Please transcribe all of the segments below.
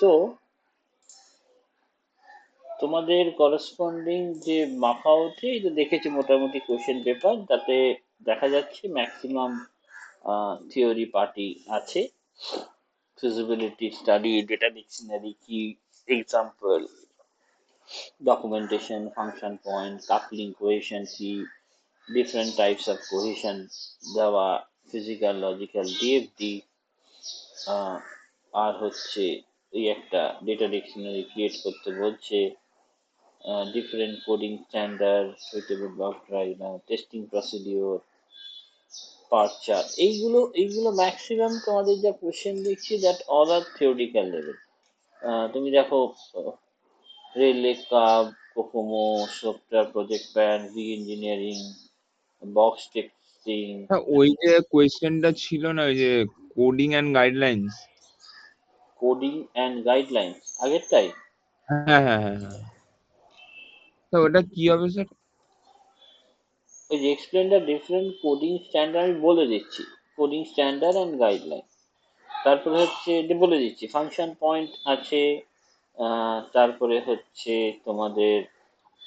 So তোমাদের corresponding যে মাফাওতে এটা দেখেছি মোটামুটি কোশ্চেন পেপার, তাতে দেখা যাচ্ছে ম্যাক্সিমাম থিওরি পার্টি আছে। ফিজিবিলিটি স্টাডি, ডেটা ডিকশনারি কি, example, documentation, function point, coupling cohesion কি, different types of cohesion দেওয়া, physical, logical, DFD, আর হচ্ছে এই একটা ডেটা ডিকশনারি ক্রিয়েট করতে বলছে, different coding standard, suitable block diagram, testing procedure, PERT chart, এইগুলো ম্যাক্সিমাম তোমাদের যা কোশ্চেন দেখছি that all are theoretical level. তুমি দেখো, Rayleigh curve, COCOMO, software project plan, re engineering, box testing. হ্যাঁ, ওই যে কোয়েশ্চেনটা ছিল না, ওই যে coding and guidelines. Coding and guidelines আগেরটাই। হ্যাঁ হ্যাঁ হ্যাঁ হ্যাঁ, তো ওটা কি হবে স্যার? ওই যে explain the different coding standard আমি বলে দিচ্ছি, কোডিং স্ট্যান্ডার্ড অ্যান্ড গাইডলাইন। তারপরে হচ্ছে যে বলে দিচ্ছি ফাংশন পয়েন্ট আছে, তারপরে হচ্ছে তোমাদের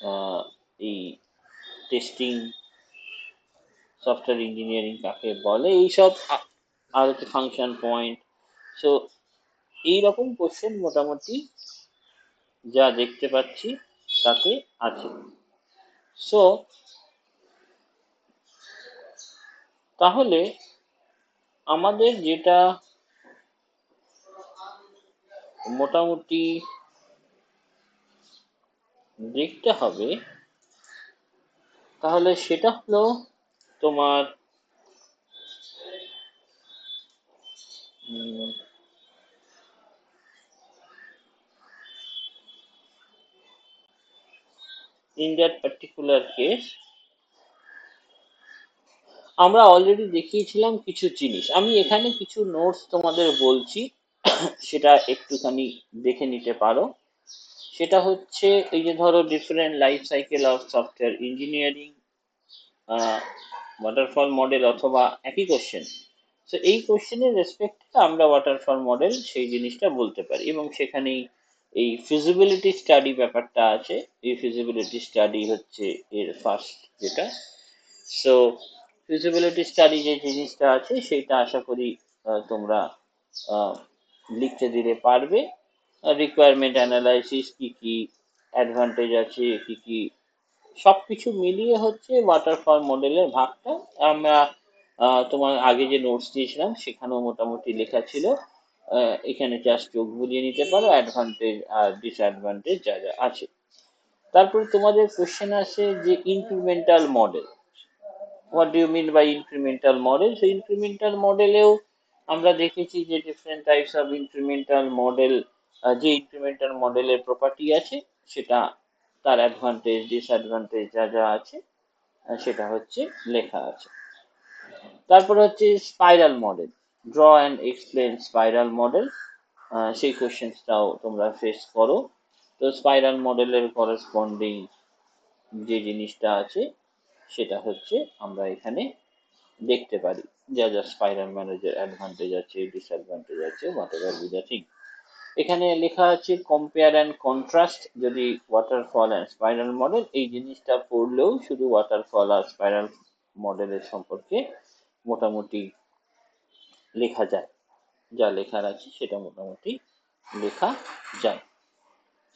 আহ, এই টেস্টিং, সফটওয়্যার ইঞ্জিনিয়ারিং কাকে বলে, এইসব আর হচ্ছে ফাংশন পয়েন্ট। সো এইরকম কোশ্চেন মোটামুটি যা দেখতে পাচ্ছি তাতে আছে। সো তাহলে আমাদের যেটা মোটামুটি দেখতে হবে তাহলে সেটা হলো তোমার ইন দ্যাট পার্টিকুলার কেস আমরা অলরেডি দেখিয়েছিলাম কিছু জিনিস, আমি এখানে কিছু নোটস তোমাদের বলছি, সেটা একটুখানি দেখে নিতে পারো। সেটা হচ্ছে এই যে ধরো different life cycle of software engineering, waterfall model অথবা একই কোশ্চেন। তো এই কোশ্চেনের রেসপেক্টে আমরা ওয়াটারফল মডেল সেই জিনিসটা বলতে পারি, এবং সেখানেই এই ফিজিবিলিটি স্টাডি ব্যাপারটা আছে। এই ফিজিবিলিটি স্টাডি হচ্ছে এর ফার্স্ট যেটা। সো ফিজিবিলিটি স্টাডি যে জিনিসটা আছে সেটা আশা করি তোমরা আহ, লিখতে দিতে পারবে। রিকোয়ারমেন্ট অ্যানালাইসিস কি কি অ্যাডভান্টেজ আছে, কি কি সবকিছু মিলিয়ে হচ্ছে ওয়াটারফল মডেলের ভাগটা। আমরা তোমার আগে যে নোটস দিয়েছিলাম সেখানেও মোটামুটি লেখা ছিল, এখানে জাস্ট চোখ বুলিয়ে নিতে পারো অ্যাডভান্টেজ আর ডিসঅ্যাডভান্টেজ যা যা আছে। তারপরে তোমাদের কোশ্চেন আছে যে incremental model, what do you mean by incremental model. সেই ইনক্রিমেন্টাল মডেলেও আমরা দেখেছি যে different types of incremental model, যে ইনক্রিমেন্টাল মডেলের প্রপার্টি আছে সেটা, তার অ্যাডভান্টেজ ডিসঅ্যাডভান্টেজ যা যা আছে সেটা হচ্ছে লেখা আছে। তারপরে হচ্ছে spiral model, draw and explain spiral model, সেই কোশ্চেন্সটাও তোমরা ফেস করো। তো স্পাইরাল মডেলের করেসপন্ডিং যে জিনিসটা আছে সেটা হচ্ছে আমরা এখানে দেখতে পারি, যা যা স্পাইরাল ম্যানেজের অ্যাডভান্টেজ আছে ডিসঅ্যাডভান্টেজ আছে what ever be the thing. এখানে লেখা আছে কম্পেয়ার অ্যান্ড কন্ট্রাস্ট, যদি ওয়াটারফল অ্যান্ড স্পাইরাল মডেল এই জিনিসটা পড়লেও শুধু ওয়াটারফল আর স্পাইরাল মডেলের সম্পর্কে মোটামুটি লেখা যায়, যা লেখার আছে সেটা মোটামুটি লেখা যায়।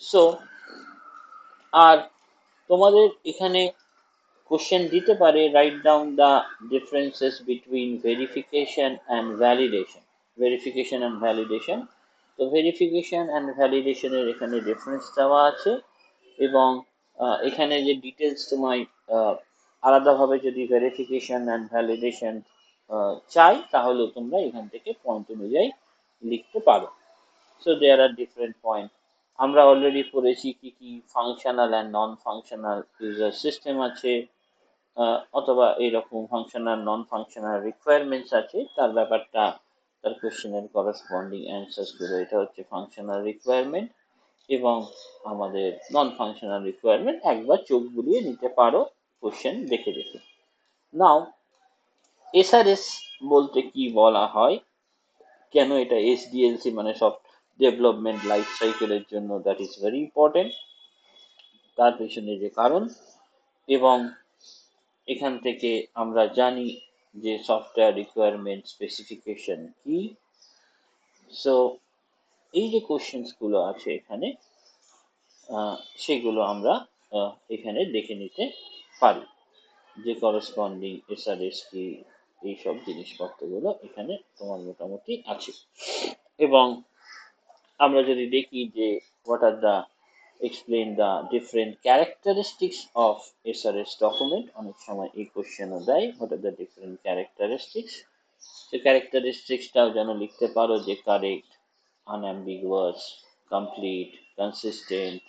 সো আর তোমাদের এখানে কোশ্চেন দিতে পারে write down the differences between verification and validation. Verification and validation, তো ভেরিফিকেশন অ্যান্ড ভ্যালিডেশনের এখানে ডিফারেন্স দেওয়া আছে, এবং এখানে যে ডিটেলস তোমায় আলাদাভাবে যদি ভেরিফিকেশন অ্যান্ড ভ্যালিডেশন চাই তাহলে তোমরা এখান থেকে পয়েন্ট অনুযায়ী লিখতে পারো। So there are different point. আমরা অলরেডি পড়েছি কি কি functional and non functional user system আছে, অথবা এইরকম ফাংশনাল নন ফাংশনাল রিকোয়ারমেন্টস আছে, তার ব্যাপারটা তার কোশ্চেনের করসপন্ডিং অ্যান্সার্স গুলো, এটা হচ্ছে ফাংশনাল রিকোয়ারমেন্ট এবং আমাদের নন ফাংশনাল রিকোয়ারমেন্ট, একবার চোখ বুলিয়ে নিতে পারো কোশ্চেন দেখে দেখে। নাও এসআরএস বলতে কি বলা হয়, কেন এটা এসডিএলসি মানে সফট ডেভেলপমেন্ট লাইফ সাইকেলের জন্য দ্যাট ইজ ভেরি ইম্পর্টেন্ট, তার পেছনে যে কারণ। এবং এখান থেকে আমরা জানি যে সফটওয়্যার রিকোয়ারমেন্ট স্পেসিফিকেশন কি। সো এই যে কোশ্চেন্স গুলো আছে এখানে, সেগুলো আমরা এখানে দেখে নিতে পারি, যে করসপন্ডিং এসআরএস কি, এইসব জিনিসপত্রগুলো এখানে তোমার মোটামুটি আছে। এবং আমরা যদি দেখি যে what are the explain the different characteristics of SRS document, অনেক সময় এই কোশ্চেনও দেয় what are the different characteristics। সে ক্যারেক্টারিস্টিক্সটাও যেন লিখতে পারো, যে কারেক্ট, আনঅ্যাম্বিগুয়াস, কমপ্লিট, কনসিস্টেন্ট।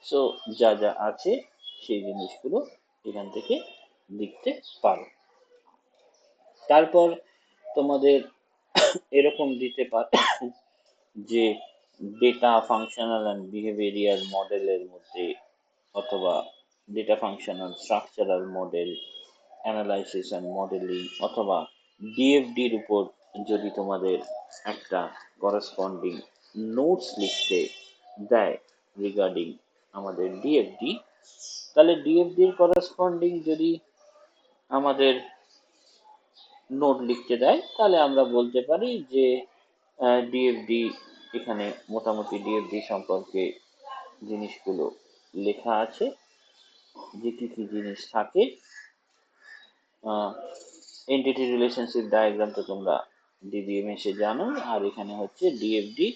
সো যা যা আছে সেই জিনিসগুলো এখান থেকে লিখতে পারো। তারপর তোমাদের এরকম দিতে পারে যে ডেটা ফাংশনাল অ্যান্ড বিহেভিয়ারিয়াল মডেলের মধ্যে, অথবা data functional structural model, analysis and modelling, অথবা ডিএফডির উপর যদি তোমাদের একটা করসপন্ডিং নোটস লিখতে দেয় রিগার্ডিং আমাদের ডিএফডি, তাহলে ডিএফডির করসপন্ডিং যদি আমাদের নোট লিখতে দেয়, তাহলে আমরা বলতে পারি যে ডিএফডি, এখানে মোটামুটি ডিএফডি সম্পর্কে জিনিসগুলো লেখা আছে, যে কি কি জিনিস থাকে। এন্টিটি রিলেশনশিপ ডায়াগ্রাম তো তোমরা ডিবিএমএস এ জানো, আর এখানে হচ্ছে ডিএফডি।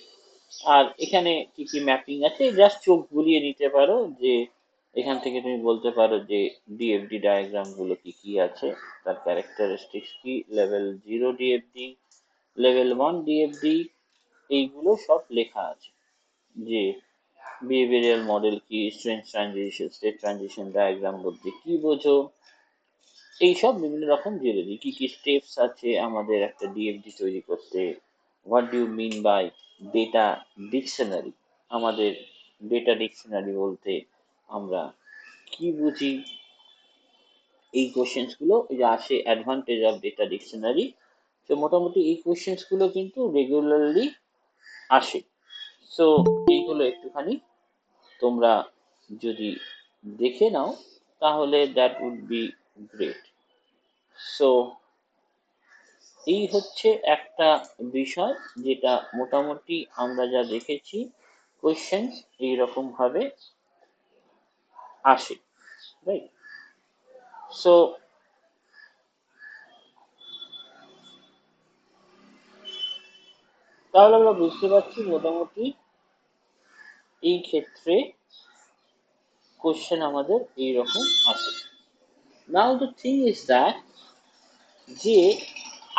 আর এখানে কি কি ম্যাপিং আছে জাস্ট চোখ বুলিয়ে নিতে পারো, যে এখান থেকে তুমি বলতে পারো যে ডিএফডি ডায়াগ্রাম গুলো কি কি আছে, তার ক্যারেক্টারিস্টিক্স কি, লেভেল 0 ডিএফডি, লেভেল 1 ডিএফডি, এইগুলো সব লেখা আছে। যে বিহেভিয়ারাল মডেল কি, স্টেট ট্রানজিশন ডায়াগ্রাম বলতে কি বোঝো, এইসব বিভিন্ন রকম জেনে দিই কি কি স্টেপস আছে আমাদের একটা ডিএফডি তৈরি করতে। What do you mean by data dictionary, আমাদের ডেটা ডিকশনারি বলতে আমরা কি বুঝি। এই কোশ্চেন্স গুলো যে আসে অ্যাডভান্টেজ অফ ডেটা ডিকশনারি, তো মোটামুটি এই কোশ্চেন্স গুলো কিন্তু রেগুলারলি আসে। সো এইগুলো একটুখানি তোমরা যদি দেখে নাও তাহলে that would be great. So এই হচ্ছে একটা বিষয় যেটা মোটামুটি আমরা যা দেখেছি কোয়েশ্চেন এইরকম ভাবে আসে, রাইট। সো তাহলে আমরা বুঝতে পারছি মোটামুটি এই ক্ষেত্রে কোয়েশ্চেন আমাদের এইরকম আসে। নাও দ্য থিং ইজ দ্যাট, যে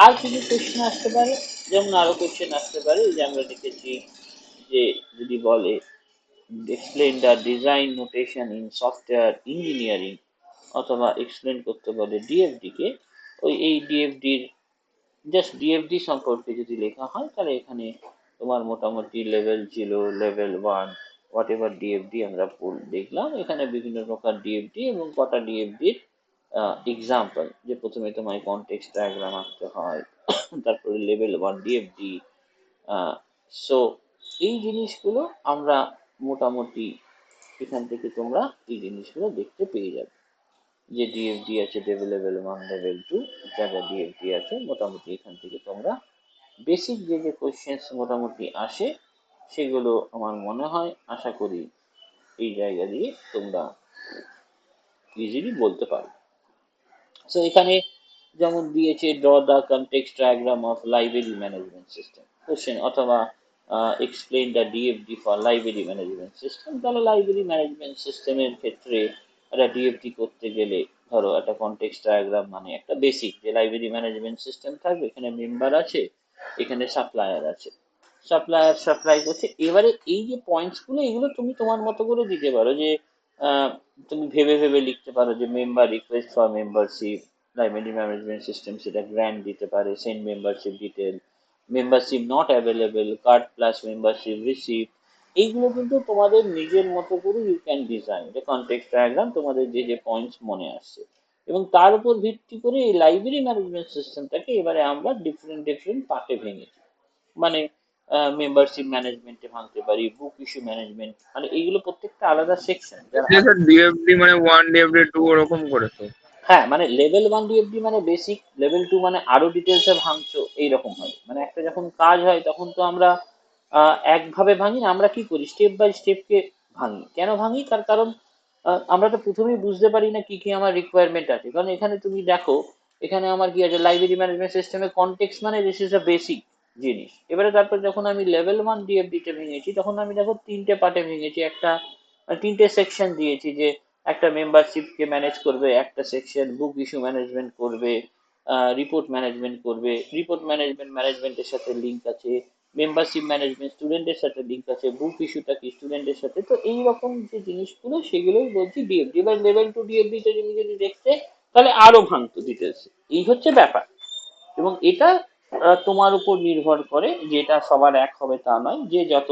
আর কিছু কোয়েশ্চেন আসতে পারে, যেমন আরো কোয়েশ্চেন আসতে পারে যে আমরা দেখেছি যে যদি বলে explain the design notation in software engineering, অথবা এক্সপ্লেন করতে বলে ডিএফডি কে, এই ডিএফডির জাস্ট ডিএফডি সম্পর্কে যদি লেখা হয়, তাহলে এখানে তোমার মোটামুটি লেভেল 0, লেভেল 1, হোয়াট এভার ডিএফডি আমরা দেখলাম, এখানে বিভিন্ন প্রকার ডিএফডি এবং কটা ডিএফডির এক্সাম্পল, যে প্রথমে তোমায় কনটেক্সট ডায়াগ্রাম আঁকতে হয়, তারপরে লেভেল 1 ডিএফডি। সো এই জিনিসগুলো আমরা মোটামুটি এখান থেকে তোমরা এই জিনিসগুলো দেখতে পেয়ে যাবে, যে ডিএফডি আছে লেভেল 1, লেভেল 2, যা যা ডিএফডি আছে মোটামুটি এখান থেকে তোমরা বেসিক যে যে কোশ্চেন্স মোটামুটি আসে সেগুলো আমার মনে হয়, আশা করি এই জায়গা দিয়ে তোমরা ইজিলি বলতে পারো। সো এখানে যেমন দিয়েছে draw the context diagram of library management system question, অথবা explain the DFD for library management system. তাহলে লাইব্রেরি ম্যানেজমেন্ট সিস্টেমের ক্ষেত্রে একটা ডিএফডি করতে গেলে ধরো একটা কনটেক্সট ডায়াগ্রাম মানে একটা বেসিক, যে লাইব্রেরি ম্যানেজমেন্ট সিস্টেম থাকবে, এখানে মেম্বার আছে, এখানে সাপ্লায়ার আছে, সাপ্লায়ার সাপ্লাই করছে। এবারে এই যে পয়েন্টস গুলো এগুলো তুমি তোমার মতো করে দিতে পারো, যে আহ, তুমি ভেবে ভেবে লিখতে পারো যে member request for membership, library management system সেটা গ্র্যান্ড দিতে পারে, send membership detail, membership not available, card plus membership receive. এইগুলো কিন্তু তোমাদের নিজের মতো করে ইউ ক্যান ডিজাইন যে কনটেক্সট ডায়াগ্রাম, তোমাদের যে যে পয়েন্টস মনে আসছে, এবং তার উপর ভিত্তি করে এই লাইব্রেরি ম্যানেজমেন্ট সিস্টেমটাকে এবারে আমরা ডিফারেন্ট ডিফারেন্ট পার্টে ভেঙেছি। মানে মেম্বারশিপ ম্যানেজমেন্টে ভাঙতে পারি, বুক ইস্যু ম্যানেজমেন্ট, মানে এইগুলো প্রত্যেকটা আলাদা সেকশন যার যে স্যার ডিএফডি মানে 1 ডিএফডি 2 ওরকম করে তো? হ্যাঁ, মানে লেভেল ওয়ান ডিএফডি মানে বেসিক, লেভেল টু মানে আরো ডিটেলসে ভাঙছো, এইরকম হয়। মানে একটা যখন কাজ হয় তখন তো আমরা একভাবে ভাঙি না, আমরা কি করি স্টেপ বাই স্টেপকে ভাঙি। কেন ভাঙি? তার কারণ আমরা তো প্রথমেই বুঝতে পারি না কি কি আমার রিকোয়ারমেন্ট আছে। কারণ এখানে তুমি দেখো, এখানে আমার কি আছে, লাইব্রেরি ম্যানেজমেন্ট সিস্টেমে কনটেক্সট মানে দিস ইজ আ বেসিক জিনিস। এবারে তারপর যখন আমি লেভেল ওয়ান ডিএফডি তে ভেঙেছি, তখন আমি দেখো তিনটে পার্টে ভেঙেছি। একটা তিনটে সেকশন দিয়েছি, যে একটা মেম্বারশিপকে ম্যানেজ করবে, একটা সেকশন বুক ইস্যু ম্যানেজমেন্ট করবে, রিপোর্ট ম্যানেজমেন্ট করবে, রিপোর্ট ম্যানেজমেন্টের সাথে লিঙ্ক আছে, মেম্বারশিপ ম্যানেজমেন্ট স্টুডেন্টের সাথে লিঙ্ক আছে, বুক ইস্যুটা কি স্টুডেন্টের সাথে। তো এইরকম যে জিনিসগুলো সেগুলোই বলছি ডিএফডি। এবার লেভেল টু ডিএফডি তে তুমি যদি দেখতে, তাহলে আরো ভাঙতো ডিটেলস। এই হচ্ছে ব্যাপার। এবং এটা তোমার উপর নির্ভর করে, যে এটা সবার এক হবে তা নয়, যে যত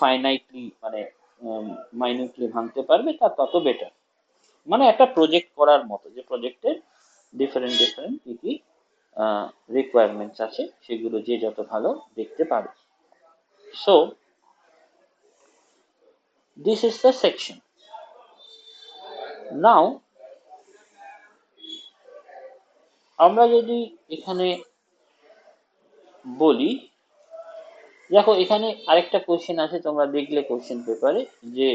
ফাইনাইটলি মানে মাইনিউটলি ভাঙতে পারবে তার তত বেটার। মানে একটা প্রজেক্ট করার মতো, যে প্রজেক্টের ডিফারেন্ট ডিফারেন্ট কি কি রিকোয়ারমেন্টস আছে সেগুলো যে যত ভালো দেখতে পারে। So this is the section. Now আমরা যদি এখানে বলি, দেখো এখানে আরেকটা কোশ্চেন আছে, তোমরা দেখলে কোশ্চেন পেপারে, যে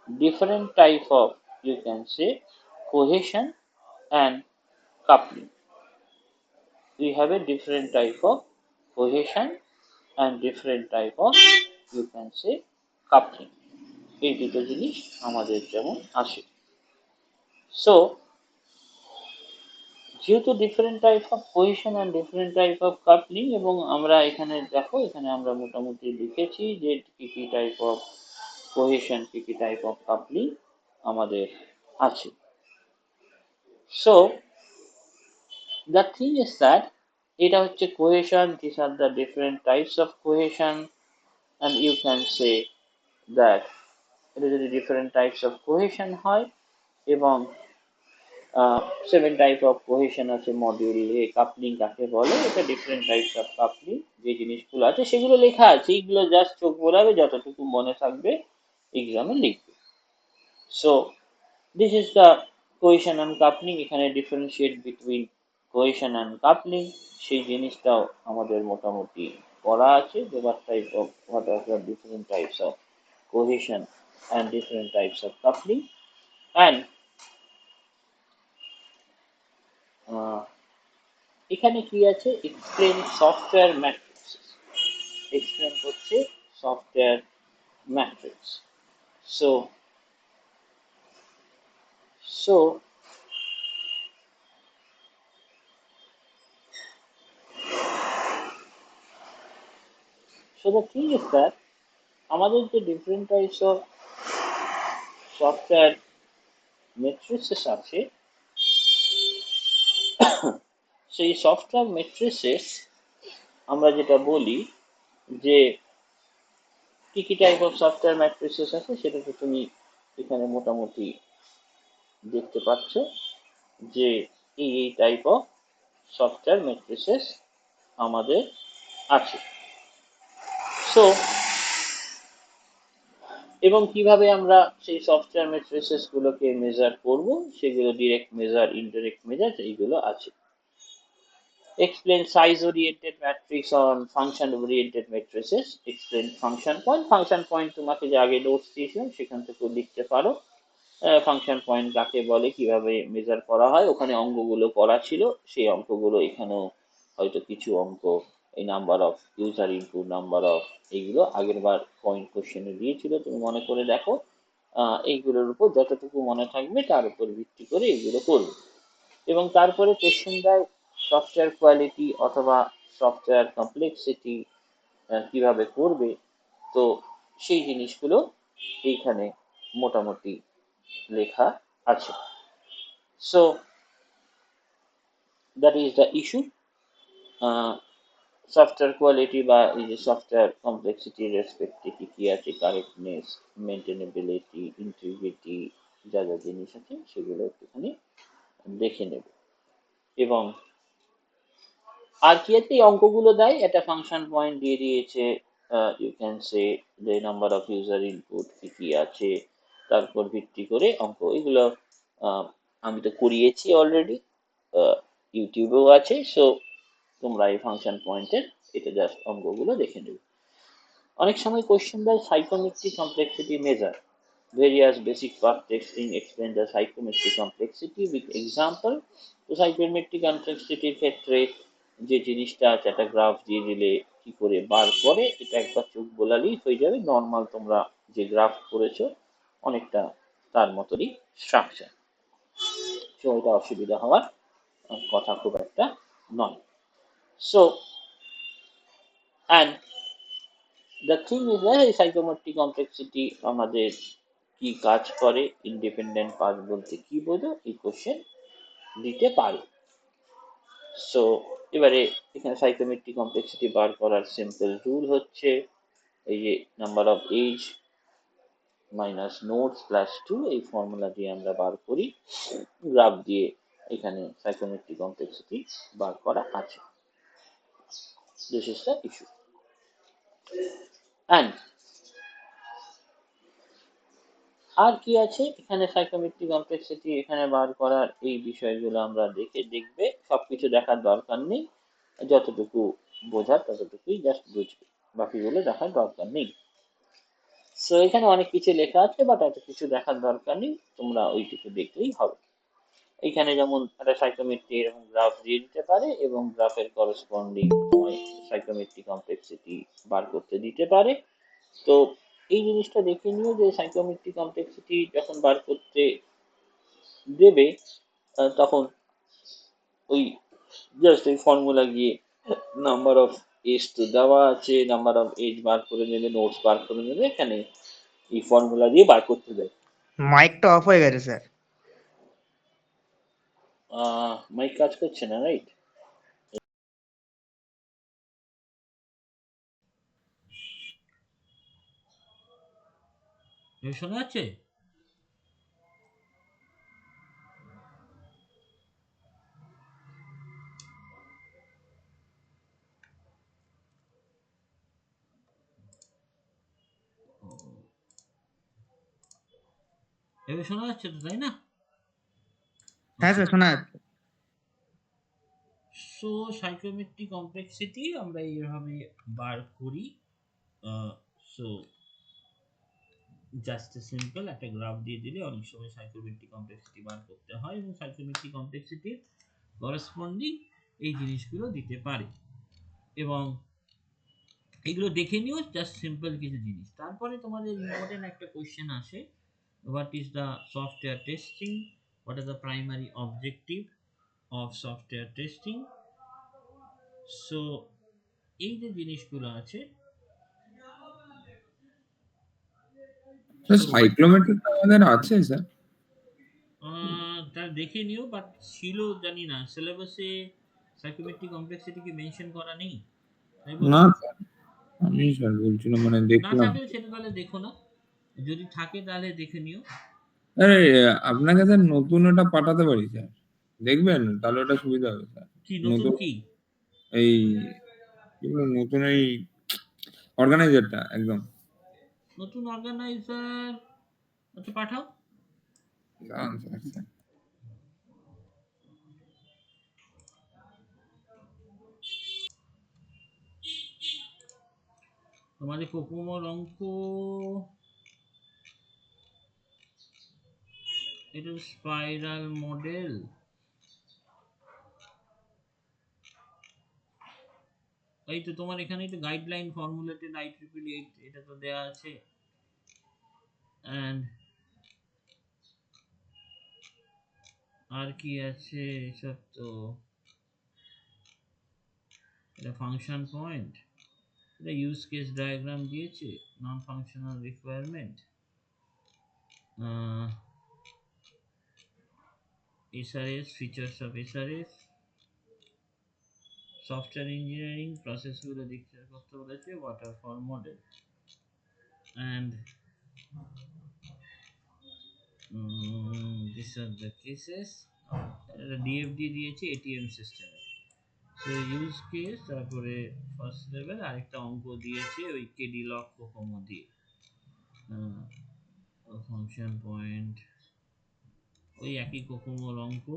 different type of, you can say, cohesion and coupling. We have a different type of cohesion and different type of, you can say, coupling. এই দুটো জিনিস আমাদের যেমন আসে। সো যেহেতু different type of cohesion and different type of coupling, এবং আমরা এখানে দেখো, এখানে আমরা মোটামুটি লিখেছি যে কি কি টাইপ অফ কোহেশন, কি কি টাইপ অফ কাপলিং আমাদের আছে। So the thing is that এটা হচ্ছে cohesion, these are the different types of cohesion, and you can say that এটা যদি different types of cohesion হয়, এবং সেভেন টাইপ অফ কোহেশন আছে মডিউল এ। কাপলিং কাকে বলে, এটা ডিফারেন্ট টাইপস অফ কাপলিং, যে জিনিসগুলো আছে সেগুলো লেখা আছে, এইগুলো জাস্ট চোখ বোলাবে, যতটুকু মনে থাকবে এক্সামে লিখবে। So this is the cohesion and coupling. এখানে differentiate between cohesion and coupling সেই জিনিসটাও আমাদের মোটামুটি করা আছে, যে what are the different types of cohesion and different types of coupling. And এখানে কি আছে, এক্সপ্লেন সফটওয়্যার ম্যাট্রিক্স, এক্সপ্লেন করছে software matrix. So so so the thing is that আমাদের যে ডিফারেন্ট টাইপস অফ সফটওয়্যার মেট্রিসেস আছে, সেই সফটওয়্যার মেট্রিসেস আমরা যেটা বলি, যে কি কি টাইপ অফ সফটওয়্যার ম্যাট্রিসেস আছে, সেটা তো তুমি এখানে মোটামুটি দেখতে পাচ্ছ, যে এই টাইপ অফ সফটওয়্যার মেট্রিসেস আমাদের আছে। সো এবং কিভাবে আমরা সেই সফটওয়্যার মেট্রিসেস গুলোকে মেজার করব, সেগুলো ডিরেক্ট মেজার, ইনডিরেক্ট মেজার, এইগুলো আছে। Explain size oriented matrix on function oriented matrices. Explain function point. Function point তোমাকে যে আগে নোটস দিয়েছিলাম সেখান থেকে লিখতে পারো। ফাংশন পয়েন্ট কাকে বলে, কিভাবে মেজার করা হয়, ওখানে অঙ্কগুলো করা ছিল, সেই অঙ্কগুলো এখানেও হয়তো কিছু অঙ্ক, এই number of user input, number of, এইগুলো আগের বার পয়েন্ট কোশ্চেনে দিয়েছিল, তুমি মনে করে দেখো। এইগুলোর উপর যতটুকু মনে থাকবে তার উপর ভিত্তি করে এইগুলো করবে। এবং তারপরে কোশ্চেন দেয় সফটওয়্যার কোয়ালিটি অথবা সফটওয়্যার কমপ্লেক্সিটি কিভাবে করবে। তো সেই জিনিসগুলো এইখানে মোটামুটি লেখা আছে। So that is the issue. Software quality বা এই যে সফটওয়্যার কমপ্লেক্সিটি রেসপেক্টে কি কি আছে, কারেক্টনেস, মেনটেনেবিলিটি, ইন্টিগ্রিটি, যা যা জিনিস আছে সেগুলো একটুখানি দেখে নেব। এবং আর কি আছে, এই অঙ্কগুলো দেয়, একটা ফাংশন পয়েন্ট দিয়ে দিয়েছে, ইউ ক্যান সে যে নাম্বার অফ ইউজার ইনপুট কি কি আছে, তারপর ভিত্তি করে অঙ্ক এগুলো আমি তো করিয়েছি অলরেডি, ইউটিউবেও আছে। সো তোমরা এই ফাংশন পয়েন্টের এটা জাস্ট অঙ্কগুলো দেখে নেবে। অনেক সময় কোশ্চেন দেয় psychometric complexity measure, various basic part testing explain the psychometric complexity with example। তো সাইকোমেট্রিক কমপ্লেক্সিটির ক্ষেত্রে যে জিনিসটা আছে, একটা গ্রাফ দিয়ে দিলে কি করে বার করে, এটা একবার চোখ বোলালেই হয়ে যাবে। নর্মাল তোমরা যে গ্রাফ করেছো অনেকটা তার মতনই স্ট্রাকচার, সো এটা অসুবিধা হওয়ার কথা খুব একটা নয়। So and the thing is that এই সাইকোমেট্রিক কমপ্লেক্সিটি আমাদের কি কাজ করে, ইন্ডিপেন্ডেন্ট পার্ট বলতে কি বোঝো, এই কোশ্চেন দিতে পারে। সো এবারে এখানে সাইকোমেট্রিক কমপ্লেক্সিটি বার করার সিম্পল রুল হচ্ছে এই যে number of edge minus nodes plus 2, এই ফর্মুলা দিয়ে আমরা বার করি, গ্রাফ দিয়ে এখানে সাইকোমেট্রিক কমপ্লেক্সিটি বার করা আছে। This is the issue. And আর কি আছে এখানে সাইকোমেট্রিক কমপ্লেক্সিটি এখানে বার করার এই বিষয়গুলো আমরা দেখবে, সবকিছু দেখার দরকার নেই, যতটুকু বোঝার ততটুকুই জাস্ট বুঝবে, বাকিগুলো দেখার দরকার নেই। সো এখানে অনেক কিছু লেখা আছে, বাট এত কিছু দেখার দরকার নেই, তোমরা ওইটুকু দেখলেই হবে। এখানে যেমন একটা সাইকোমেট্রি এরকম গ্রাফ দিয়ে দিতে পারে এবং গ্রাফের করসপন্ডিং সাইকোমেট্রিক কমপ্লেক্সিটি বার করতে দিতে পারে। তো এই জিনিসটা দেখে নিও যে সাইকোমেট্রিক কমপ্লেক্সিটি যখন বার করতে দেবে তখন ওই জাস্ট এই ফর্মুলা গিয়ে নাম্বার অফ এজ তো দেওয়া আছে, নাম্বার অফ এজ বার করে নেবে, নোটস বার করে নেবে, এখানে এই ফর্মুলা দিয়ে বার করতে দেয়। মাইকটা অফ হয়ে গেছে স্যার। মাইক কাজ করছে না, রাইট? শোনা যাচ্ছে? এবার শোনা যাচ্ছে তো, তাই না? হ্যাঁ স্যার, শোনা যাচ্ছে। সো সাইকোমেট্রিক কমপ্লেক্সিটি আমরা এইভাবে বার করি। সো জাস্ট সিম্পল একটা গ্রাফ দিয়ে দিলে অনেক সময় সাইকোমেট্রিক কমপ্লেক্সিটি বার করতে হয়, এবং সাইকোমেট্রিক কমপ্লেক্সিটির করসপন্ডিং এই জিনিসগুলো দিতে পারে, এবং এগুলো দেখে নিও, জাস্ট সিম্পল কিছু জিনিস। তারপরে তোমাদের ইম্পর্টেন্ট একটা কোশ্চেন আসে, what is the software testing, what are the primary objective of software testing. So এই যে জিনিসগুলো আছে, স্যার সাইক্লোমেট্রিক আমাদের আছে স্যার? তা দেখে নিও, বাট ছিল জানি না, সিলেবাসে সাইকোমেট্রিক কমপ্লেক্সিটি কি মেনশন করা নেই, তাই বলো? না স্যার, আমি স্যার বলছিলাম, মানে না দেখলাম। থাকলে সেটা তাহলে দেখো না, যদি থাকে তাহলে দেখে নিও। আরে আপনাকে স্যার নতুন ওটা পাঠাতে পারি স্যার, দেখবেন তাহলে ওটা সুবিধা হবে স্যার। কি নতুন নতুন কি? এই কি বলে, নতুন এই অর্গানাইজারটা একদম। নতুন অর্গানাইজার? আচ্ছা পাঠাও। দাঁড়ান স্যার, স্যার। তোমাদের কোকোমোর অঙ্ক, এটা স্পাইরাল মডেল, এই তো তোমার এখানে তো গাইডলাইন ফর্মুলেটেড IEEE 8 এটা তো দেয়া আছে। এন্ড আর কি আছে, সব তো এটা ফাংশন পয়েন্ট, এটা ইউজ কেস ডায়াগ্রাম দিয়েছে, non functional requirement, SRS, features of SRS, software engineering প্রসেসগুলো দেখতে করতে বলেছে, waterfall model, and these are the cases। DFD দিয়েছে ATM সিস্টেমে। তো ইউজ কেস, তারপরে ফার্স্ট লেভেল আরেকটা অঙ্ক দিয়েছে ওই কেডি লক কোকোমো দিয়ে, ফাংশন পয়েন্ট, ওই একই কোকোমোর অঙ্ক।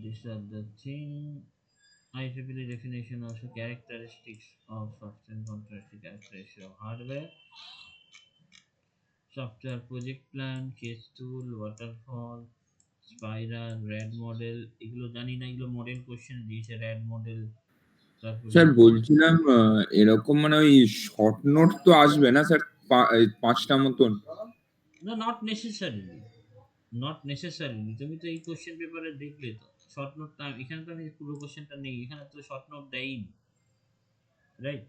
These are the thing. IEEE definition of the characteristics of software and contrasting characteristics of hardware. Software project plan, case tool, waterfall, spiral, red model, এগুলো জানি না, এগুলো মডেল কোশ্চেন দিয়েছে, red model, তারপরে sir বলছিলাম এরকম মানে ওই শর্ট নোট তো আসবে না স্যার, এই 5টা মতন? না, নট নেসেসারিলি, নট নেসেসারিলি। তুমি তো এই কোশ্চেন পেপারে দেখলে তো শর্ট নোটটা, এখানে তো আমি পুরো কোশ্চেনটা নেই, এখানে তো শর্ট নোট দেয়নি, রাইট?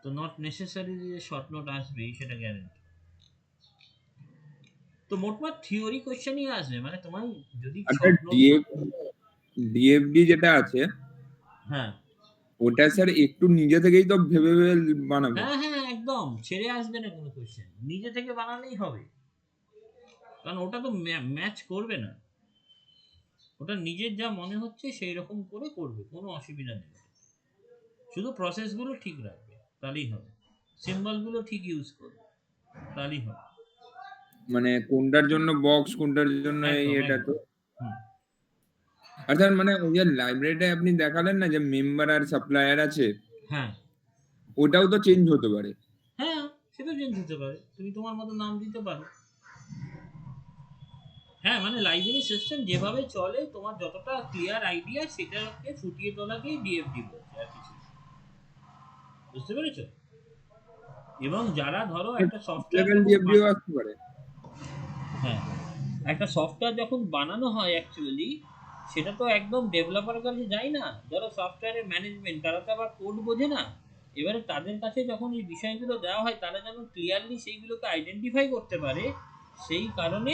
তো নট নেসেসারিলি যে শর্ট নোট আসবে সেটা গ্যারান্টি। তো মোটমাট থিওরি কোশ্চেনই আসবে, মানে তোমার যদি আচ্ছা, শর্ট নোট। ডিএফডি যেটা আছে হ্যাঁ ওটা স্যার একটু নিজে থেকেই তো ভেবে ভেবে বানাবো। হ্যাঁ হ্যাঁ, একদম ছেড়ে আসবে না কোনো কোশ্চেন, নিজে থেকে বানালেই হবে, কারণ ওটা তো ম্যাচ করবে না, ওটা নিজের যা মনে হচ্ছে সেই রকম করে করবে, কোনো অসুবিধা নেই, শুধু প্রসেসগুলো ঠিক রাখবে তাহলেই হবে, সিম্বলগুলো ঠিক ইউজ করবে তাহলেই হবে। মানে কোনটার জন্য বক্স, কোনটার জন্য এই একদম এটা তো। একদম। হুম। আর স্যার মানে ওই যে লাইব্রেরিটা আপনি দেখালেন না যে মেম্বার আর সাপ্লায়ার আছে, হ্যাঁ ওটাও তো চেঞ্জ হতে পারে। হ্যাঁ, সেটা চেঞ্জ হতে পারে, তুমি তোমার মতো নাম দিতে পারো। হ্যাঁ, মানে লাইব্রেরি সিস্টেম যেভাবে চলে, তোমার যতটা ক্লিয়ার আইডিয়া সেটাকে ফুটিয়ে তোলাকেই ডিএফডি বলছে, আর কিছু না। বুঝতে পেরেছো? এবং যারা ধরো একটা সফটওয়্যার লেভেল যখন ডিএফডিও আসতে পারে। হ্যাঁ, একটা সফটওয়্যার যখন বানানো হয় অ্যাকচুয়ালি, সেটা তো একদম ডেভেলপারের কাছে যায় না, ধরো সফটওয়্যারের ম্যানেজমেন্ট, তারা তো আবার কোড বোঝে না, এবারে তাদের কাছে যখন এই বিষয়গুলো দেওয়া হয় তারা যেন ক্লিয়ারলি সেইগুলোকে আইডেন্টিফাই করতে পারে, সেই কারণে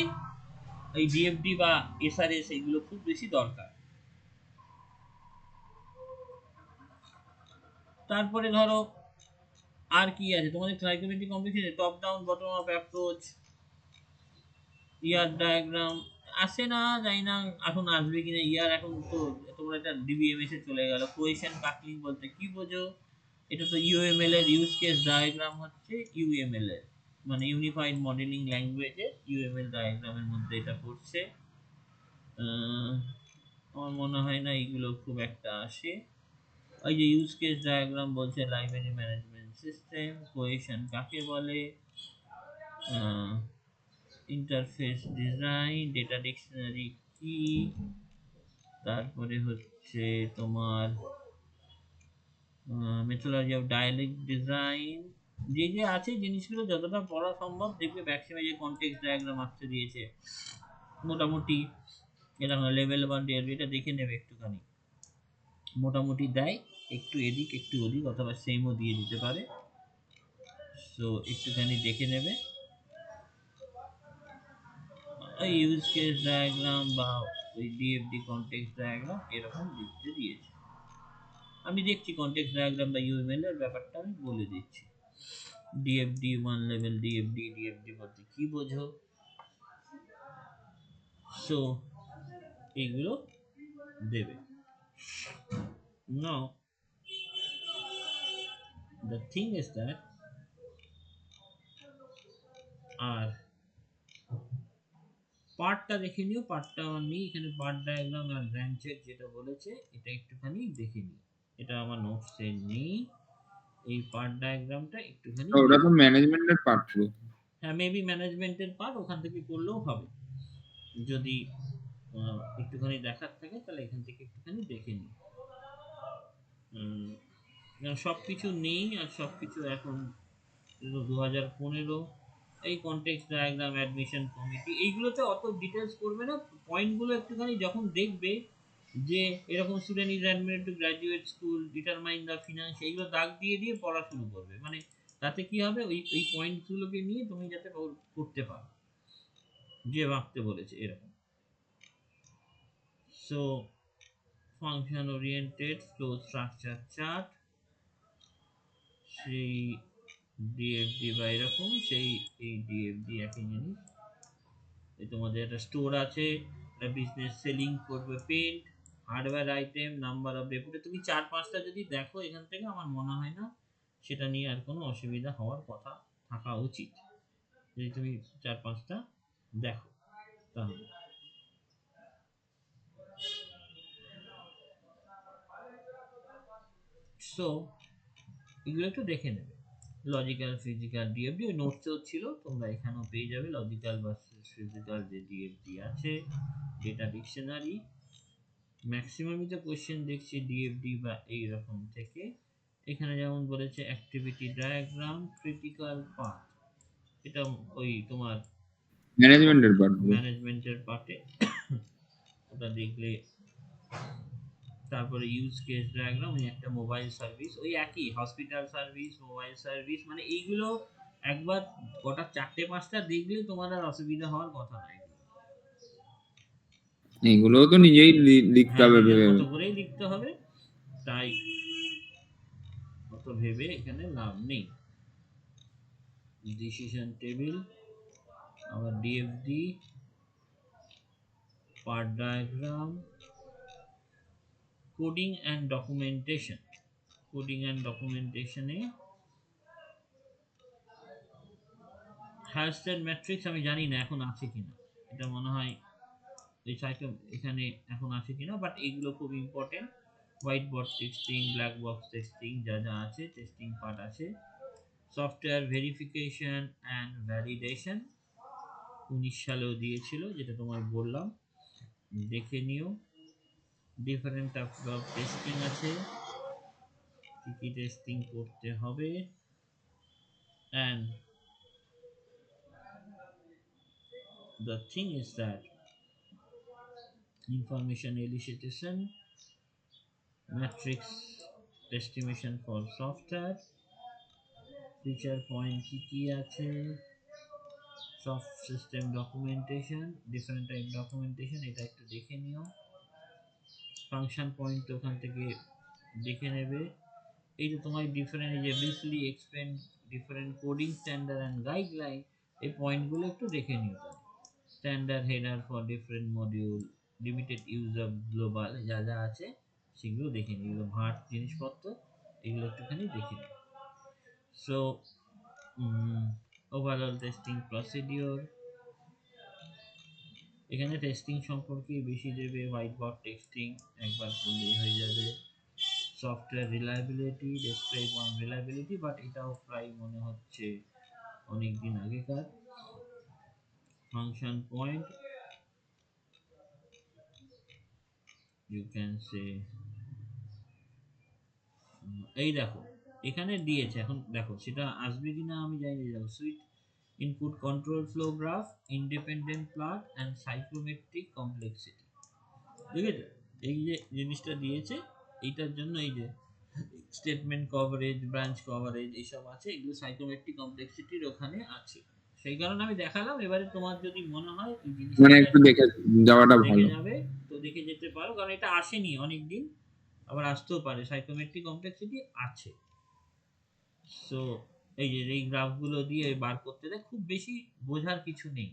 এই ডিএফডি বা এসআরএস এইগুলো খুব বেশি দরকার। তারপরে ধরো আর কি আছে তোমাদের ট্রাইকোমেট্রিক কম্পিটিশনে, top down bottom up approach, ER diagram আসে না, জানি না এখন আসবে কিনা ইয়ার, এখন তো তোমরা এটা ডিবিএমএস এ চলে গেল। কোহেশন কাপলিং বলতে কি বোঝো? এটা তো ইউএমএল এর ইউজ কেস ডায়াগ্রাম হচ্ছে ইউএমএল এর, মানে ইউনিফাইড মডেলিং ল্যাঙ্গুয়েজে ইউএমএল ডায়াগ্রামের মধ্যে এটা পড়ছে। আমার মনে হয় না এইগুলো খুব একটা আসে। ওই যে ইউজ কেস ডায়াগ্রাম বলছে লাইব্রেরি ম্যানেজমেন্ট সিস্টেম, কোহেশন কাকে বলে, ইন্টারফেস ডিজাইন, ডেটা ডিকশনারি কি, তারপরে হচ্ছে তোমার মেথোলজি অফ ডায়ালিক ডিজাইন, যে যে আছে জিনিসগুলো যতটা পড়া সম্ভব দেখবে ম্যাক্সিমাম যে কনটেক্সট ডায়াগ্রাম আসতে দিয়েছে মোটামুটি এরকম লেভেল 1 এটা দেখে নেবে একটুখানি, মোটামুটি দেয়, একটু এদিক একটু ওদিক অথবা সেমও দিয়ে দিতে পারে, সো একটুখানি দেখে নেবে। ওই ইউজ কেস ডায়াগ্রাম বা ওই ডিএফডি কনটেক্সট ডায়াগ্রাম এরকম লিখতে দিয়েছে। আমি দেখছি কনটেক্সট ডায়াগ্রাম বা ইউএমএল এর ব্যাপারটা আমি বলে দিচ্ছি। ডিএফডি ওয়ান লেভেল, ডিএফডি বলতে কি বোঝো, সো এইগুলো দেবে। নাও the thing is that, আর পার্টটা দেখে নিও, পার্টটা আমার নেই এখানে, পার্ট ডায়াগ্রাম আর ব্রাঞ্চের যেটা বলেছে এটা একটুখানি দেখে নিও, এটা আমার নোটসে নেই, এই পার্ট ডায়াগ্রামটা একটুখানি ওটা তো দেখে। ম্যানেজমেন্টের পার্ট পুরো। হ্যাঁ, মেবি ম্যানেজমেন্টের পার্ট, ওখান থেকে করলেও হবে, যদি একটুখানি দেখার থাকে তাহলে এখান থেকে একটুখানি দেখে নিই। সব কিছু নেই, আর সব কিছু এখন 2015, এই কনটেক্সট ডায়াগ্রাম, অ্যাডমিশন কমিটি, এইগুলোতে অত ডিটেলস করবে না, পয়েন্টগুলো একটুখানি যখন দেখবে যে এরকম student is admitted to graduate school, determine the finance, এইগুলো দাগ দিয়ে দিয়ে পড়া শুরু করবে, মানে তাতে কি হবে, ওই ওই পয়েন্টগুলোকে নিয়ে তুমি যাতে করতে পারো যে ভাবতে বলেছে এরকম। So function oriented flow structure chart, সেই ডিএফডি বা এরকম সেই এই ডিএফডি একই জিনিস, এই তোমাদের একটা স্টোর আছে, বিজনেস সেলিং করবে paint, hardware item, number of deputy. তুমি 4-5টা যদি দেখো এখান থেকে, আমার মনে হয় না সেটা নিয়ে আর কোনো অসুবিধা হওয়ার কথা থাকা উচিত, যদি তুমি 4-5টা দেখো তাহলে। সো এগুলো একটু দেখে নেবে। লজিক্যাল ফিজিক্যাল ডিএফডি ওই নোটসেও ছিল, তোমরা এখানেও পেয়ে যাবে। লজিক্যাল ভার্সেস ফিজিক্যাল যে ডিএফডি আছে, ডেটা ডিকশনারি, ম্যাক্সিমামই তো কোশ্চেন দেখছি ডিএফডি বা এইরকম থেকে। এখানে যেমন বলেছে অ্যাক্টিভিটি ডায়াগ্রাম, ক্রিটিক্যাল পাথ, এটা ওই তোমার ম্যানেজমেন্টের পার্ট। ম্যানেজমেন্টের পার্টে ওটা দেখলে। তারপরে ইউজ কেস ডায়াগ্রাম, ওই একটা মোবাইল সার্ভিস, ওই একই হসপিটাল সার্ভিস, মোবাইল সার্ভিস, মানে এইগুলো একবার গোটা 4-5টা দেখলে তোমার আর অসুবিধা হওয়ার কথা নাই। এগুলোও তো নিজেই লিখতে হ্যাঁ, হবে নিজের ভেবে। মতো করেই লিখতে হবে, তাই অত ভেবে এখানে লাভ নেই। ডিসিশন টেবিল, আবার DFD, PERT diagram, coding and documentation. Coding and ডকুমেন্টেশনে হ্যাশট্যাগ ম্যাট্রিক্স আমি জানি না এখন আছে কিনা, এটা মনে হয় এই সাইটে এখানে এখন আছে কিনা, বাট এগুলো খুব important. White box testing, black box testing, যা যা আছে টেস্টিং পার্ট আছে। সফটওয়্যার ভেরিফিকেশন অ্যান্ড ভ্যালিডেশন 19 সালেও দিয়েছিল, যেটা তোমায় বললাম, দেখে নিও। ডিফারেন্ট টাইপ অফ টেস্টিং আছে, কি কি টেস্টিং করতে হবে। And the thing is that information elicitation, matrix estimation for software, feature point কি কি আছে, soft system documentation, different type documentation, এটা একটু দেখে নিও। ফাংশন পয়েন্ট ওখান থেকে দেখে নেবে। এই যে তোমার ডিফারেন্ট, এই যে briefly explain different coding standard and guideline, এই পয়েন্টগুলো একটু দেখে নিও। Standard header for different module, limited use of global, যা যা আছে সেগুলো দেখে নিও। এগুলো ভাট জিনিসপত্র, এগুলো একটুখানি দেখে নিও। সো ওভারঅল টেস্টিং প্রসিডিওর, এখানে টেস্টিং সম্পর্কে বেশি দেবে। হোয়াইট বক্স টেস্টিং একবার করলেই হয়ে যাবে। Software reliability, describe on reliability, but এটাও প্রায় মনে হচ্ছে অনেক দিন আগেকার। Function point, you can say, এই দেখো এখানে দিয়েছে, এখন দেখো সেটা আসবে কিনা আমি জানি না। দেখো সুইট input control flow graph, independent plot and cyclomatic complexity, ঠিক আছে? এই যে জিনিসটা দিয়েছে, এইটার জন্য এই যে স্টেটমেন্ট কভারেজ, ব্রাঞ্চ কভারেজ, এইসব আছে, এগুলো সাইক্লোমেট্রিক কমপ্লেক্সিটির ওখানে আছে। সেই কারণে আমি দেখালাম। এবারে তোমার যদি মনে হয় এই জিনিসটা মানে একটু দেখে যাওয়াটা দেখে ভালো। যাবে, তো দেখে যেতে পারো, কারণ এটা আসেনি অনেকদিন, আবার আসতেও পারে। সাইক্লোমেট্রিক কমপ্লেক্সিটি আছে। সো এই যে এই গ্রাফগুলো দিয়ে বার করতে দেয়, খুব বেশি বোঝার কিছু নেই।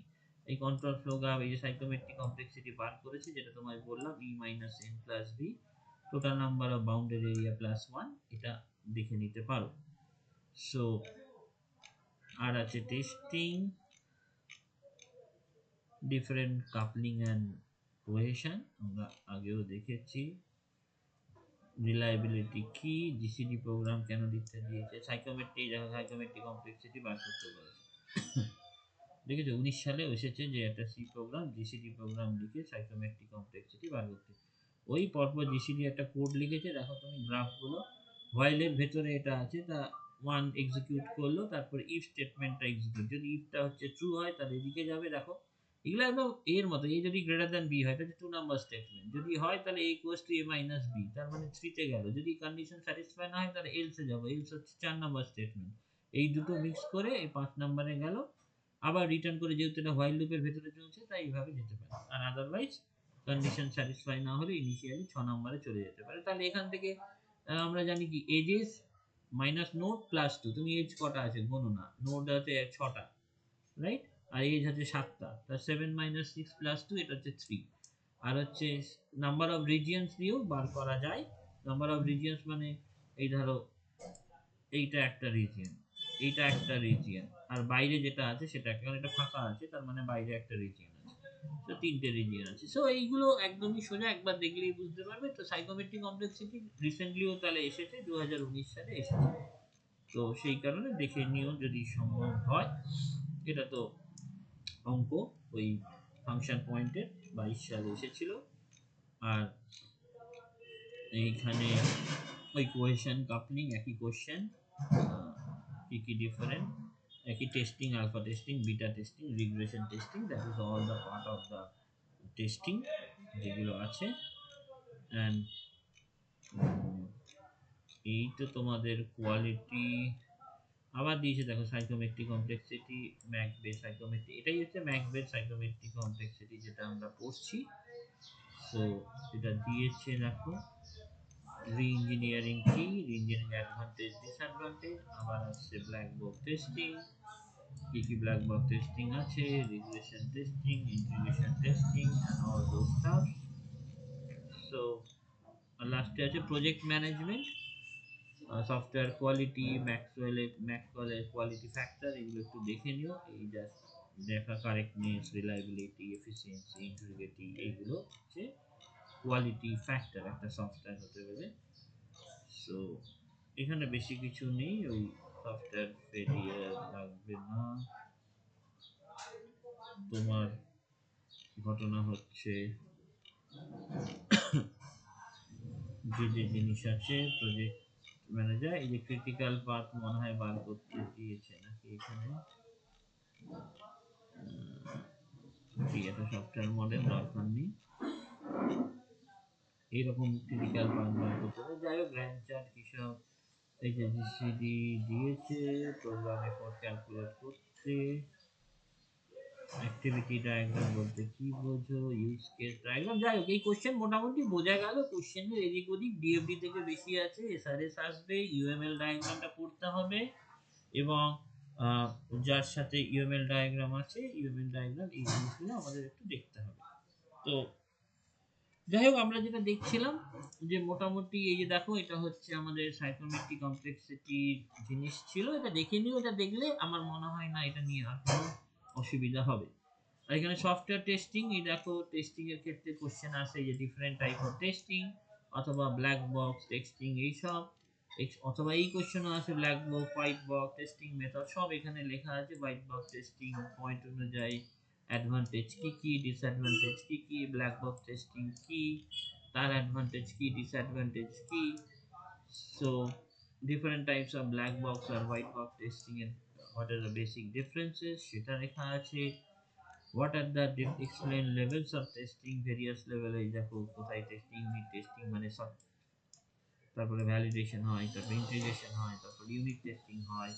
এই কন্ট্রোল ফ্লো গ্রাফ, এই যে সাইক্লোমেট্রিক কমপ্লেক্সিটি বার করেছে, যেটা তোমায় বললাম E minus N plus B, total number of bounded area plus 1, এটা দেখে নিতে পারো। সো আর আছে testing, different coupling and cohesion, আমরা আগেও দেখেছি। রিলায়েবিলিটি কি, জিসিডি প্রোগ্রাম কেন লিখতে দিয়েছে, সাইকোমেট্রিক, দেখো সাইকোমেট্রিক কমপ্লেক্সিটি বার করতে বলেছে। দেখেছো 19 সালে এসেছে যে একটা সি প্রোগ্রাম, জিসিডি প্রোগ্রাম লিখে সাইকোমেট্রিক কমপ্লেক্সিটি বার করতে। ওই পরপর জিসিডি একটা কোড লিখেছে, দেখো তুমি গ্রাফগুলো, হোয়াইলের ভেতরে এটা আছে, তা 1 এক্সিকিউট করলো, তারপর ইফ স্টেটমেন্টটা এক্সিকিউট, যদি ইফটা হচ্ছে ট্রু হয় তাহলে এদিকে যাবে। দেখো এগুলো একদম এর মতো, এই যদি গ্রেটার দ্যান বি হয় তাহলে 2 নাম্বার স্টেটমেন্ট, যদি হয় তাহলে a equals to a minus B, তার মানে 3 তে গেল। যদি কন্ডিশন স্যাটিসফাই না হয় তাহলে এলসে যাব, এলস হচ্ছে 4 নাম্বার স্টেটমেন্ট। এই দুটো মিক্স করে এই 5 নাম্বারে গেল। আবার রিটার্ন করে, যেহেতু এটা হোয়াইল লুপের ভেতরে চলছে তাই এইভাবে যেতে পারে। আর আদারওয়াইজ কন্ডিশন স্যাটিসফাই না হলে ইনিশিয়ালি 6 নম্বরে চলে যেতে পারে। তাহলে এখান থেকে আমরা জানি কি, এজেস মাইনাস নোড প্লাস 2, তুমি এজ কটা আছে গোনো না, নোড আছে 6টা, রাইট? আর এজ হচ্ছে 7টা, তা 7 মাইনাস 6 প্লাস 2, এটা হচ্ছে 3। আর হচ্ছে নাম্বার অফ রিজিয়ন্স দিয়েও বার করা যায়। নাম্বার অফ রিজিয়ন্স মানে এই ধরো এইটা একটা রিজিয়ন, এইটা একটা রিজিয়ন, আর বাইরে যেটা আছে সেটা কারণ এটা ফাঁকা আছে তার মানে বাইরে একটা রিজিয়ন আছে, তো তিনটে রিজিয়ন আছে। সো এইগুলো একদমই সোজা, একবার দেখলেই বুঝতে পারবে। তো সাইকোমেট্রিক কমপ্লেক্সিটি রিসেন্টলিও তাহলে এসেছে, 2019 সালে এসেছে, তো সেই কারণে দেখে নিও যদি সম্ভব হয়। এটা তো অঙ্ক ওই ফাংশন পয়েন্টের 22 সালে এসেছিল। আর এইখানে ওই কোহেশন কাপলিং একই কোশ্চেন, কি কি ডিফারেন্ট, একই টেস্টিং, alpha testing, beta testing, regression testing, that is all the part of the testing যেগুলো আছে। অ্যান্ড এই তো তোমাদের কোয়ালিটি আবার দিয়েছে দেখো, সাইকোমেট্রিক কমপ্লেক্সিটি, ম্যাকবেথ সাইকোমেট্রি, এটাই হচ্ছে ম্যাকবেথ সাইকোমেট্রিক কমপ্লেক্সিটি যেটা আমরা পড়ছি। সো এটা দিয়েছে দেখো, রি-ইঞ্জিনিয়ারিং কি, রি-ইঞ্জিনিয়ারিং অ্যাডভান্টেজ ডিসঅ্যাডভান্টেজ, আবার আসছে ব্ল্যাক বক্স টেস্টিং, কি কি ব্ল্যাক বক্স টেস্টিং আছে, regression testing, integration testing and all those stuff. So লাস্টে আছে প্রজেক্ট ম্যানেজমেন্ট, সফটওয়্যার কোয়ালিটি, ম্যাক্সওয়েলের কোয়ালিটি ফ্যাক্টর, এগুলো একটু দেখে নিও। এই জাস্ট দেখা, কারেক্টনেস, রিলায়েবিলিটি, এফিসিয়েন্সি, ইন্টিগ্রিটি, এইগুলো হচ্ছে কোয়ালিটি ফ্যাক্টর একটা সফটওয়্যার হতে গেলে। সো এখানে বেশি কিছু নেই, ওই সফটওয়্যার ফেলিয়ার লাগবে না। তোমার ঘটনা হচ্ছে যে যে জিনিস আছে প্রজেক্ট ম্যানেজার, এই যে ক্রিটিক্যাল পাথ মনে হয় বার করতে দিয়েছে নাকি এখানে, ঠিক আছে সফটওয়্যার মডেল দরকার নেই, এইরকম ক্রিটিক্যাল পাথ বার করতে হবে। যাই হোক গ্র্যান্ড চার্ট কিসব, এই যে জিসিডি দিয়েছে প্রোগ্রাম এফোর্ট ক্যালকুলেট করতে, অ্যাক্টিভিটি ডায়াগ্রাম বলতে কি বোঝো, ইউজ কেস ডায়াগ্রাম। যাই হোক এই কোশ্চেন মোটামুটি বোঝা গেল, কোশ্চেনের এদিক ওদিক ডিএফডি থেকে বেশি আছে, এসআরএস আসবে, ইউএমএল ডায়াগ্রামটা পড়তে হবে, এবং যার সাথে ইউএমএল ডায়াগ্রাম আছে, ইউএমএল ডায়াগ্রাম এই জিনিসগুলো আমাদের একটু দেখতে হবে। তো যাই হোক আমরা যেটা দেখছিলাম যে মোটামুটি এই যে দেখো, এটা হচ্ছে আমাদের সাইকোমেট্রিক কমপ্লেক্সিটির জিনিস ছিল, এটা দেখে নিও, এটা দেখলে আমার মনে হয় না এটা নিয়ে আর কোনো অসুবিধা হবে। আর এখানে সফটওয়্যার টেস্টিং, এই দেখো টেস্টিং এর ক্ষেত্রে কোশ্চেন আসে যে ডিফারেন্ট টাইপ অফ টেস্টিং অথবা ব্ল্যাক বক্স টেস্টিং এইসব, অথবা এই কোশ্চেনও আছে black box, white box testing method, সব এখানে লেখা আছে। হোয়াইট বক্স টেস্টিং পয়েন্ট অনুযায়ী অ্যাডভান্টেজ কি কি, ডিসঅ্যাডভান্টেজ কি কি, ব্ল্যাক বক্স টেস্টিং কি, তার অ্যাডভান্টেজ কি, ডিসঅ্যাডভান্টেজ কি। So different types of black box or white box testing and what are the basic differences সেটা লেখা আছে। what are the explain levels of testing, various level, এই দেখো কোথায় টেস্টিং, ইউনিট টেস্টিং মানে সব, তারপরে ভ্যালিডেশন হয়, তারপরে ইন্টিগ্রেশন হয়, তারপরে ইউনিট টেস্টিং হয়,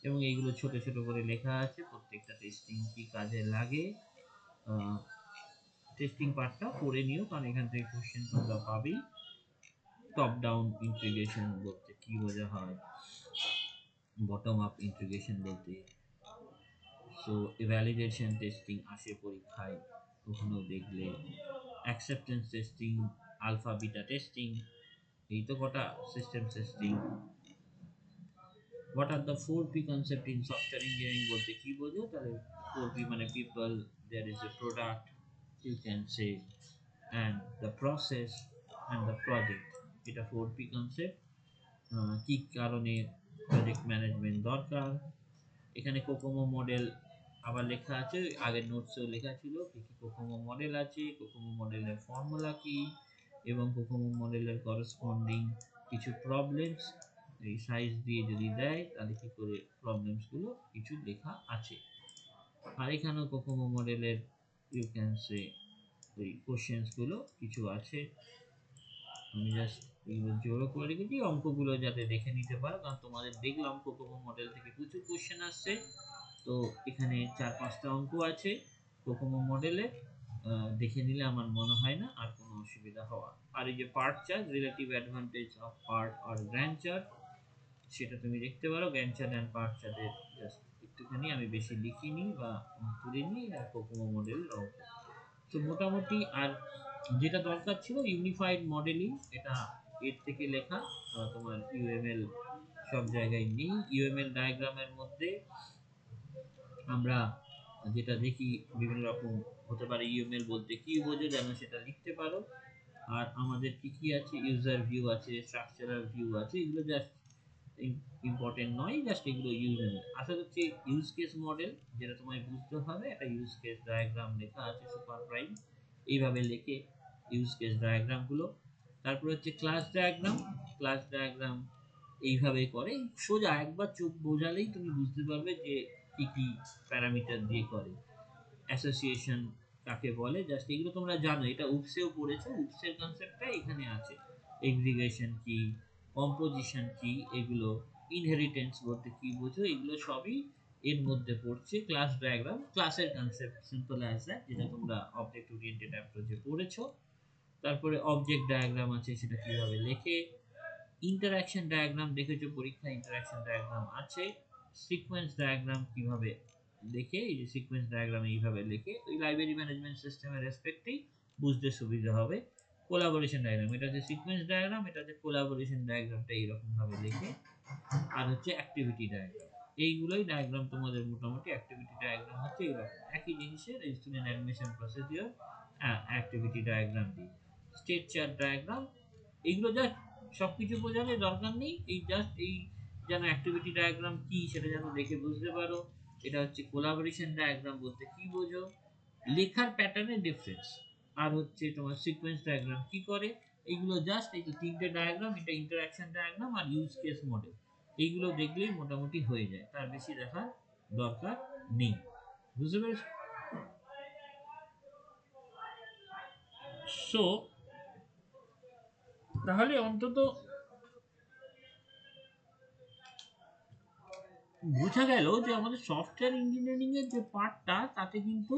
এবং এইগুলো ছোট ছোট করে লেখা আছে প্রত্যেকটা টেস্টিং কি কাজে লাগে। টেস্টিং পার্টটা পড়ে নিও কারণ এখান থেকে কোশ্চেন তোমরা পাবেই। টপ ডাউন ইন্টিগ্রেশন বলতে কি বোঝা হয়, বটম আপ ইন্টিগ্রেশন বলতে, সো ভ্যালিডেশন টেস্টিং আসে পরীক্ষায় কখনো দেখলে, acceptance testing, alpha beta testing, এই তো কটা system testing. what are the 4P concept in software engineering বলতে কি বোঝো, তাহলে 4P মানে people, there is a product you can say, and the process and the project, এটা 4P concept। কি কারণে প্রজেক্ট ম্যানেজমেন্ট দরকার, এখানে কোকোমো মডেল আবার লেখা আছে, আগের নোটসেও লেখা ছিল কি কি কোকোমো মডেল আছে, কোকোমো মডেলের ফর্মুলা কি, এবং কোকোমো মডেলের করসপন্ডিং কিছু প্রবলেমস এই সাইজ দিয়ে যদি দেয় তাহলে কি করে প্রবলেমস গুলো কিছু লেখা আছে। আর এখানেও কোকোমো মডেলের ইউ ক্যান সে ওই কোশ্চেন্স গুলো কিছু আছে, আমি জাস্ট এইগুলো জোরও করে রেখেছি অঙ্কগুলো যাতে দেখে নিতে পারো, কারণ তোমাদের দেখলাম কোকোমো মডেল থেকে প্রচুর কোশ্চেন আসছে। তো এখানে 4-5টা অঙ্ক আছে কোকোমো মডেলে, দেখে নিলে আমার মনে হয় না আর কোনো অসুবিধা হওয়ার। আর এই যে part chart, relative advantage of part আর গ্র্যান্ড চার্ট, সেটা তুমি দেখতে পারো। গ্র্যান্ড চার্ট অ্যান্ড পার্ট চার্টের জাস্ট একটুখানি আমি বেশি লিখিনি বা তুলিনি, আর কোকোমো মডেল অঙ্ক। তো মোটামুটি আর যেটা দরকার ছিল ইউনিফাইড মডেলিং, এটা এর থেকে লেখা। তোমার ইউএমএল সব জায়গায় নেই। ইউএমএল ডায়াগ্রামের মধ্যে আমরা যেটা দেখি বিভিন্ন রকম হতে পারে। ইউএমএল বলতে কি বোঝো যেন সেটা লিখতে পারো। আর আমাদের কি কি আছে, ইউজার ভিউ আছে, স্ট্রাকচারাল ভিউ আছে, এগুলো জাস্ট ইম্পর্টেন্ট নয়, জাস্ট এগুলো ইউজেবল। আসলে হচ্ছে ইউজ কেস মডেল, যেটা তোমায় বুঝতে হবে। একটা ইউজ কেস ডায়াগ্রাম লেখা আছে সুপার প্রাইম, এইভাবে লেখে ইউজ কেস ডায়াগ্রাম গুলো। তারপর হচ্ছে ক্লাস ডায়াগ্রাম। ক্লাস ডায়াগ্রাম এইভাবে করে, সোজা একবার চোখ বোঝালেই তুমি বুঝতে পারবে যে কি কি প্যারামিটার দিয়ে করে। অ্যাসোসিয়েশন কাকে বলে, জাস্ট এগুলো তোমরা জানো, এটা উপসেও পড়েছো, উপসের কনসেপ্টটা এখানে আছে। এগ্রিগেশন কি, কম্পোজিশন কি, এগুলো ইনহেরিটেন্স বলতে কি বোঝো, এগুলো সবই এর মধ্যে পড়ছে। ক্লাস ডায়াগ্রাম, ক্লাসের কনসেপ্ট সিম্পল অ্যাজ দ্যাট, যেটা তোমরা অবজেক্ট ওরিয়েন্টেড অ্যাপ্রোচে পড়েছো। তারপরে অবজেক্ট ডায়াগ্রাম আছে, সেটা কিভাবে লেখে। ইন্টারাকশন ডায়াগ্রাম দেখেছো পরীক্ষা, ইন্টারাকশন ডায়াগ্রাম আছে। সিকোয়েন্স ডায়াগ্রাম কিভাবে লেখে, এই যে সিকোয়েন্স ডায়াগ্রাম এইভাবে লেখে, ওই লাইব্রেরি ম্যানেজমেন্ট সিস্টেমের রেসপেক্টেই বুঝতে সুবিধা হবে। কোলাবোরেশন ডায়াগ্রাম, এটা হচ্ছে সিকোয়েন্স ডায়াগ্রাম, এটা হচ্ছে কোলাবোরেশন ডায়াগ্রামটা এইরকম ভাবে লেখে। আর হচ্ছে অ্যাক্টিভিটি ডায়াগ্রাম, এইগুলোই ডায়াগ্রাম তোমাদের মোটামুটি। অ্যাক্টিভিটি ডায়াগ্রাম হচ্ছে এইরকম একই জিনিসের student admission procedure, activity diagram দিয়ে। স্টেট চার্ট ডায়াগ্রাম, এইগুলো জাস্ট সবকিছু বোঝানোর দরকার নেই, এই জাস্ট এই যেন অ্যাক্টিভিটি ডায়াগ্রাম কি সেটা যেন দেখে বুঝতে পারো। এটা হচ্ছে কোলাবোরেশন ডায়াগ্রাম বলতে কি বোঝো, লেখার প্যাটার্নের ডিফারেন্স। আর হচ্ছে তোমার সিকোয়েন্স ডায়াগ্রাম কি করে, এইগুলো জাস্ট এই যে তিনটে ডায়াগ্রাম, এটা ইন্টারাকশন ডায়াগ্রাম আর ইউজ কেস মডেল, এইগুলো দেখলেই মোটামুটি হয়ে যায়, তার বেশি দেখার দরকার নেই। বুঝতে পেরেছো? সো তাহলে অন্তত বোঝা গেল যে আমাদের সফটওয়্যার ইঞ্জিনিয়ারিং এর যে পার্টটা, তাতে কিন্তু